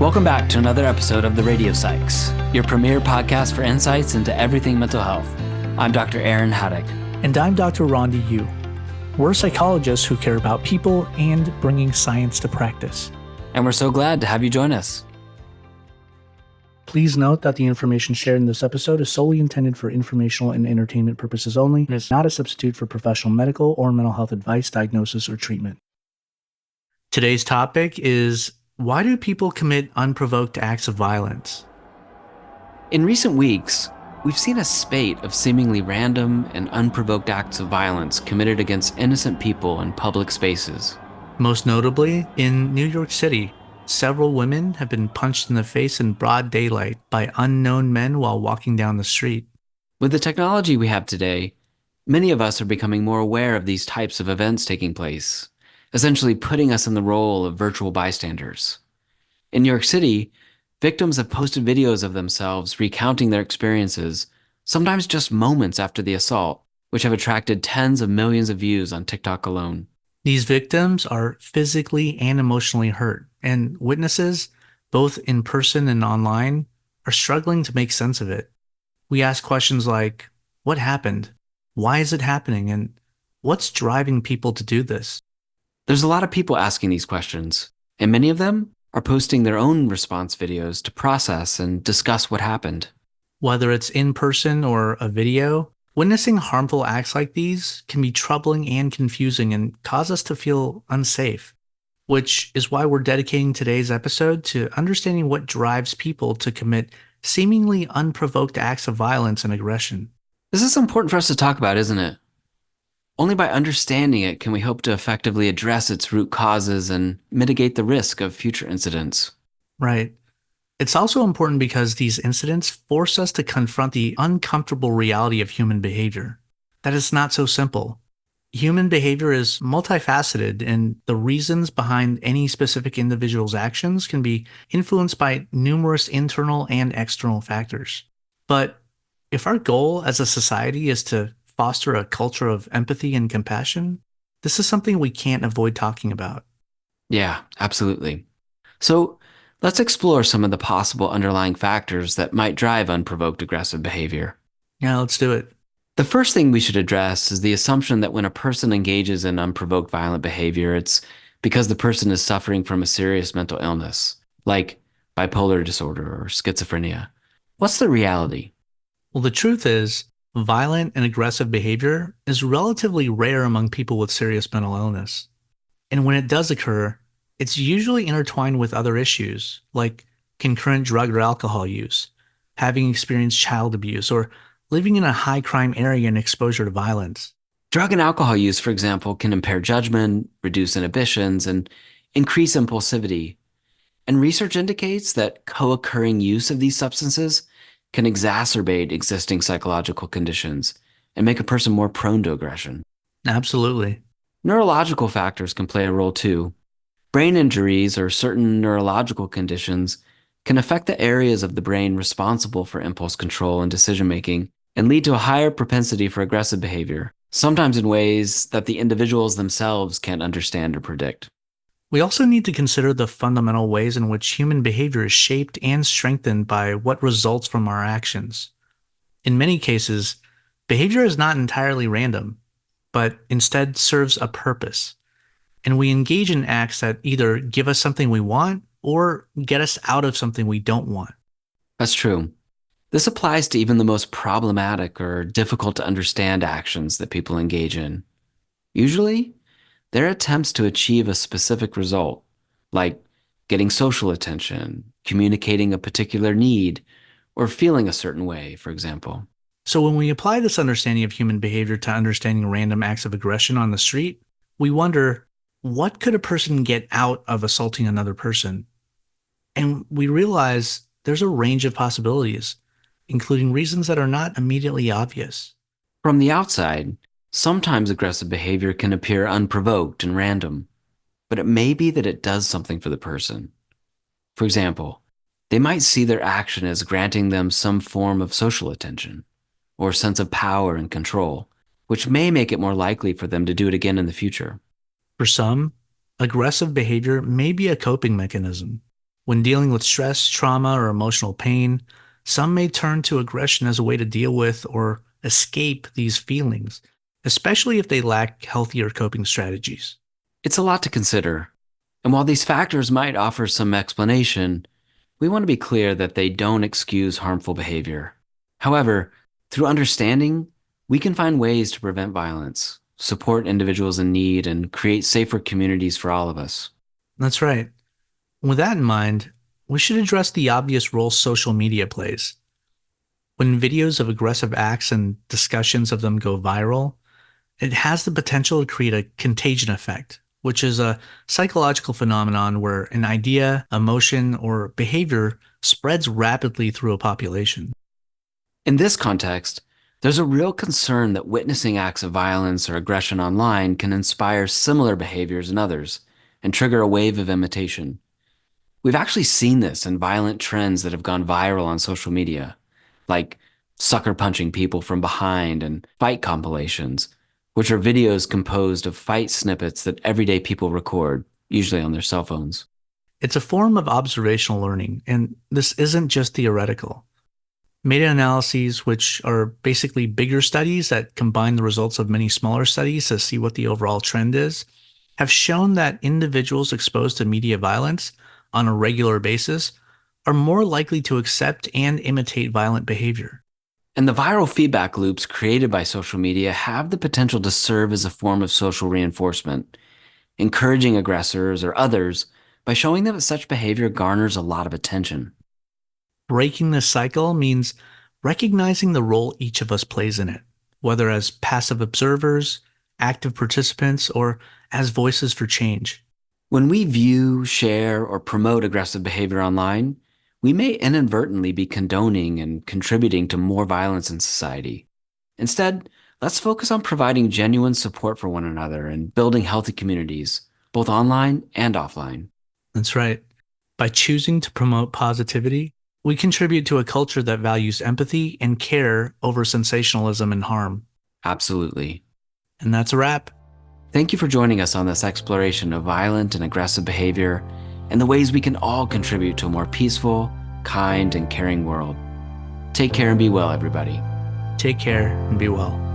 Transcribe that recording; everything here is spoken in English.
Welcome back to another episode of The Radio Psychs, your premier podcast for insights into everything mental health. I'm Dr. Aaron Haddock. And I'm Dr. Rhonda Yu. We're psychologists who care about people and bringing science to practice. And we're so glad to have you join us. Please note that the information shared in this episode is solely intended for informational and entertainment purposes only and is not a substitute for professional medical or mental health advice, diagnosis, or treatment. Today's topic is: why do people commit unprovoked acts of violence? In recent weeks, we've seen a spate of seemingly random and unprovoked acts of violence committed against innocent people in public spaces. Most notably, in New York City, several women have been punched in the face in broad daylight by unknown men while walking down the street. With the technology we have today, many of us are becoming more aware of these types of events taking place, essentially putting us in the role of virtual bystanders. In New York City, victims have posted videos of themselves recounting their experiences, sometimes just moments after the assault, which have attracted tens of millions of views on TikTok alone. These victims are physically and emotionally hurt, and witnesses, both in person and online, are struggling to make sense of it. We ask questions like, what happened? Why is it happening? And what's driving people to do this? There's a lot of people asking these questions, and many of them are posting their own response videos to process and discuss what happened. Whether it's in person or a video, witnessing harmful acts like these can be troubling and confusing and cause us to feel unsafe, which is why we're dedicating today's episode to understanding what drives people to commit seemingly unprovoked acts of violence and aggression. This is important for us to talk about, isn't it? Only by understanding it can we hope to effectively address its root causes and mitigate the risk of future incidents. Right. It's also important because these incidents force us to confront the uncomfortable reality of human behavior. That is not so simple. Human behavior is multifaceted, and the reasons behind any specific individual's actions can be influenced by numerous internal and external factors. But if our goal as a society is to foster a culture of empathy and compassion, this is something we can't avoid talking about. Yeah, absolutely. So let's explore some of the possible underlying factors that might drive unprovoked aggressive behavior. Yeah, let's do it. The first thing we should address is the assumption that when a person engages in unprovoked violent behavior, it's because the person is suffering from a serious mental illness, like bipolar disorder or schizophrenia. What's the reality? Well, the truth is, violent and aggressive behavior is relatively rare among people with serious mental illness. And when it does occur, it's usually intertwined with other issues, like concurrent drug or alcohol use, having experienced child abuse, or living in a high-crime area and exposure to violence. Drug and alcohol use, for example, can impair judgment, reduce inhibitions, and increase impulsivity. And research indicates that co-occurring use of these substances can exacerbate existing psychological conditions and make a person more prone to aggression. Absolutely. Neurological factors can play a role too. Brain injuries or certain neurological conditions can affect the areas of the brain responsible for impulse control and decision-making and lead to a higher propensity for aggressive behavior, sometimes in ways that the individuals themselves can't understand or predict. We also need to consider the fundamental ways in which human behavior is shaped and strengthened by what results from our actions. In many cases, behavior is not entirely random, but instead serves a purpose. And we engage in acts that either give us something we want or get us out of something we don't want. That's true. This applies to even the most problematic or difficult to understand actions that people engage in. Usually, they're attempts to achieve a specific result, like getting social attention, communicating a particular need, or feeling a certain way, for example. So when we apply this understanding of human behavior to understanding random acts of aggression on the street, we wonder, what could a person get out of assaulting another person? And we realize there's a range of possibilities, including reasons that are not immediately obvious. From the outside, sometimes aggressive behavior can appear unprovoked and random, but it may be that it does something for the person. For example, they might see their action as granting them some form of social attention or sense of power and control, which may make it more likely for them to do it again in the future. For some, aggressive behavior may be a coping mechanism. When dealing with stress, trauma, or emotional pain, some may turn to aggression as a way to deal with or escape these feelings, especially if they lack healthier coping strategies. It's a lot to consider. And while these factors might offer some explanation, we want to be clear that they don't excuse harmful behavior. However, through understanding, we can find ways to prevent violence, support individuals in need, and create safer communities for all of us. That's right. With that in mind, we should address the obvious role social media plays. When videos of aggressive acts and discussions of them go viral, it has the potential to create a contagion effect, which is a psychological phenomenon where an idea, emotion, or behavior spreads rapidly through a population. In this context, there's a real concern that witnessing acts of violence or aggression online can inspire similar behaviors in others and trigger a wave of imitation. We've actually seen this in violent trends that have gone viral on social media, like sucker punching people from behind and fight compilations, which are videos composed of fight snippets that everyday people record, usually on their cell phones. It's a form of observational learning, and this isn't just theoretical. Meta-analyses, which are basically bigger studies that combine the results of many smaller studies to see what the overall trend is, have shown that individuals exposed to media violence on a regular basis are more likely to accept and imitate violent behavior. And the viral feedback loops created by social media have the potential to serve as a form of social reinforcement, encouraging aggressors or others by showing them that such behavior garners a lot of attention. Breaking this cycle means recognizing the role each of us plays in it, whether as passive observers, active participants, or as voices for change. When we view, share, or promote aggressive behavior online, we may inadvertently be condoning and contributing to more violence in society. Instead, let's focus on providing genuine support for one another and building healthy communities, both online and offline. That's right. By choosing to promote positivity, we contribute to a culture that values empathy and care over sensationalism and harm. Absolutely. And that's a wrap. Thank you for joining us on this exploration of violent and aggressive behavior and the ways we can all contribute to a more peaceful, kind, and caring world. Take care and be well, everybody. Take care and be well.